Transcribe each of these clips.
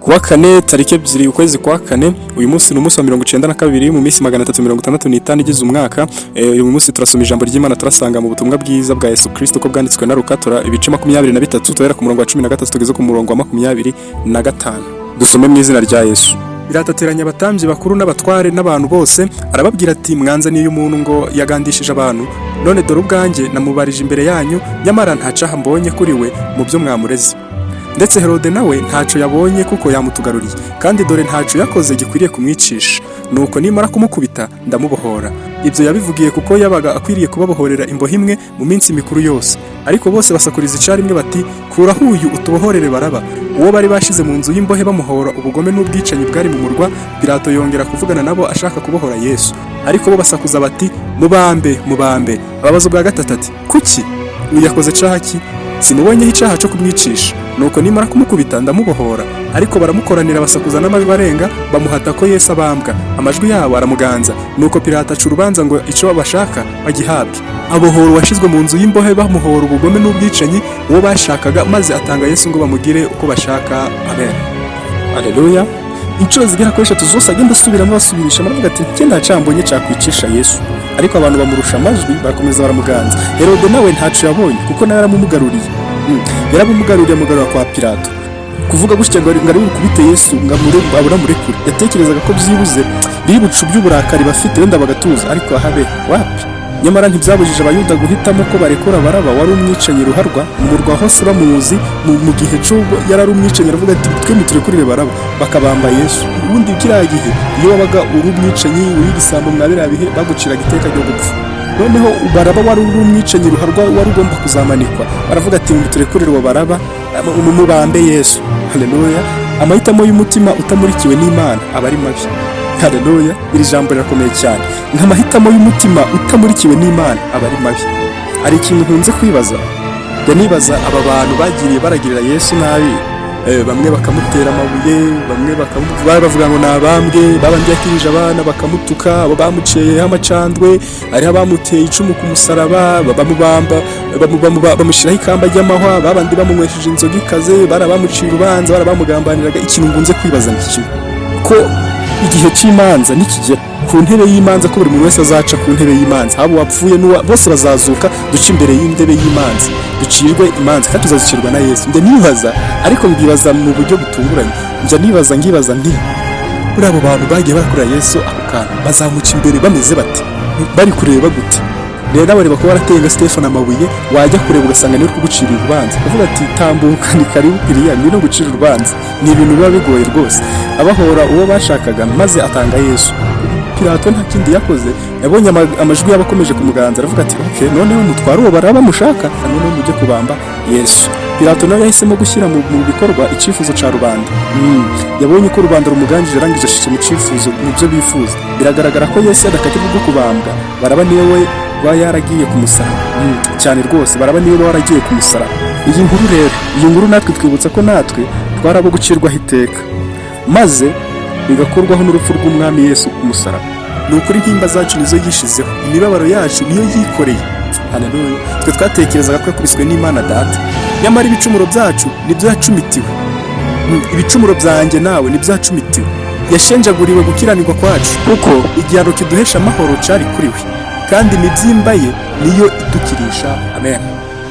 kuwa kane tariki 2 ukwezi kwa kane. Uyu munsi ni umunsi wa 92 mu minsi 365 igize umwaka. Uyu munsi turasoma ijambo ry'Imana turasanga mu butumwa bwiza bwa Yesu Kristo ko bwanditswe na Luka ibice 23 tuhera ku murongo wa 13 tugeze ku murongo wa 25. Dusome mu izina rya Yesu. Biratateranya abatambyi bakuru n'abatware n'abantu bose, arababwira ati mwanzaniye umuntu ngo yagandishije abantu, none dore ubwanjye namubarije imbere yanyu, nyamara ntacaha mbonye kuri we mu byo mwamureze. Ndetse Herode nawe ntaco yabonye kuko yamutugaruriye, kandi dore ntaco yakoze gikwiriye kumwicisha, nuko nimara kumukubita ndamubohora. Ibyo yabivugiye kuko yabaga akwiriye kubabohorera imbohe imwe mu minsi mikuru yose. Ariko bose basakuriza icarimwe bati kuraho uyu utubohorere Baraba. Uwo bari bashize mu nzu y'imbohe bamuhora ubugome n'ubwicanyi bwari mu murwa. Pilato yongera kuvugana nabo ashaka kubohora Yesu, ariko bo basakuza bati mubambe. Ababazo bwa gatatu ati kuki uyu yakoze caha ki? Simubonyeho icaha cyo kumwicisha. Nuko nimara kumukubita ndamubohora. Ariko baramukoranira basakuza n'amajwi arenga, bamuhata ko Yesu abambwa. Amajwi yabo aramuganza. Nuko Pilato aca urubanza ngo ico bashaka bagihabwe. Abohora washizwe mu nzu y'imbohe bamuhora ubugome n'ubwicanyi uwo bashakaga, maze atanga Yesu ngo bamugire uko bashaka. Amen. Haleluya. Inshuro zigera kuri 3 zose agenda asubiramo basubirisha, baravuga ati nje ntacambonye cakwicisha Yesu. Ariko abantu bamurusha amajwi barakomeza baramuganza. Herode nawe ntaco yabonye kuko nawe yaramumugaruriye. Yaramumugaruriye mugarura kwa Pilato. Kuvuga gutya ngo ngari kubite Yesu ngamure aburamurikure. Yatekerezaga ko byibuze bibucu by'uburakari bafite wenda bagatuza, ariko ahabe wapi. Nyamara ntibyabujije abayuda guhitamo ko barekura Baraba wari umwicanyi ruharwa mu murwa hose bamuzi. Mu gihe cyo yarari umwicanyi aravuga ati twe muturekurire Baraba, bakabamba Yesu. Ubundi kiriya gihe iyo wabaga uri umwicanyi uri gisambo mwabira bihe baguciraga iteka ryo gupfa. Noneho Baraba wari umwicanyi ruharwa wari ugomba kuzamanikwa, baravuga ati muturekurire wa Baraba umubambe Yesu. Haleluya. Amahitamo y'umutima utamurikiwe n'Imana aba ari mabi. Haleluya. Iri jambo rirakomeye cyane. Nk'amahitamo y'umutima utamurikiwe n'Imana aba ari mabi. Hari ikintu nkunze kwibaza, nibaza aba bantu bagiriye baragirira Yesu nabi. Bamwe bakamutera amabuye, bamwe bavuga ngo nabambwe, babandi yakirije abana bakamutuka, abo bamuceye amacandwe, ari abamuteye icumu ku musaraba, bamubamba, bamushiraho ikamba ry'amahwa, babandi bamunywesheje inzoga ikaze, barabamucira urubanza, barabamugambaniraga. Ikintu ngunze kwibaza ngiki ko igihe cy'imanza nikigera ku ntebe y'imanza, ko buri muntu wese azaca ku ntebe y'imanza, habo wapfuye bose bazazuka, duca imbere y'intebe y'imanza, ducirwe imanza kandi tuzazicirwa na Yesu. Nde nibaza, ariko ngibaza mu buryo butunguranye. Ngibaza nti muri abo bantu bagiye bakorera Yesu ako kantu bazamuca imbere bameze bati, bari kureba gute? Rero nabo reba ko baratenga Stefano amabuye, wajya kureba ugasanga niwe kugucira urubanza, uvuga ati tambuka ni karibu iriya no gucira urubanza. Ni ibintu biba bigoye rwose. Abahora uwo bashakaga maze atanga Yesu. Pilato nta kindi yakoze, yabonye amajwi y'abakomeje kumuganza, aravuga ati okay, noneho mutwara uwo Baraba mushaka, noneho mujye kubamba Yesu. Pilato nawe yahisemo gushyira mu bikorwa icyifuzo ca rubanda. Yabonye ko rubanda rumuganjije arangije ashike mu cyifuzo n'ibyo bifuza. Biragaragara ko Yesu yadakakirwa bwo kubambwa. Baraba niwe yaragiye ku musaraba. Cyane rwose Baraba niwe waragiye ku musaraba. Iyi nkuru natwe twibutsa ko natwe twarabo gucirwaho iteka, maze bigakurwaho n'urupfu rw'umwami Yesu ku musaraba. Ni ukuri intimba zacu nizo yishizeho, imibabaro yacu niyo yikoreye. Haleluya. Twe twatekerezaga ko yakubiswe n'Imana Data, nyamara ibicumuro byacu nibyo yacumitiwe. Ibicumuro byanjye nawe nibyo yacumitiwe. Yashenjaguriwe gukiranirwa kwacu, kuko igihano kiduhesha amahoro cari kuri we, kandi imibyimba ye niyo idukirisha. Amen.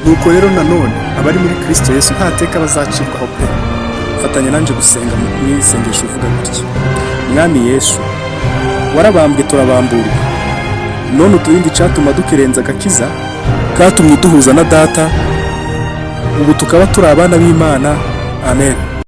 Nuko rero nanone abari muri Kristo Yesu nta teka bazacirwaho pe. Fatanya nanje gusenga mu isengesho uvuga gutya: Mwami Yesu, warabambwe turabamburwa, none uturindi cyatuma dukerenza agakiza, katumye duhuza na Data, ubu tukaba turi abana b'Imana. Amen.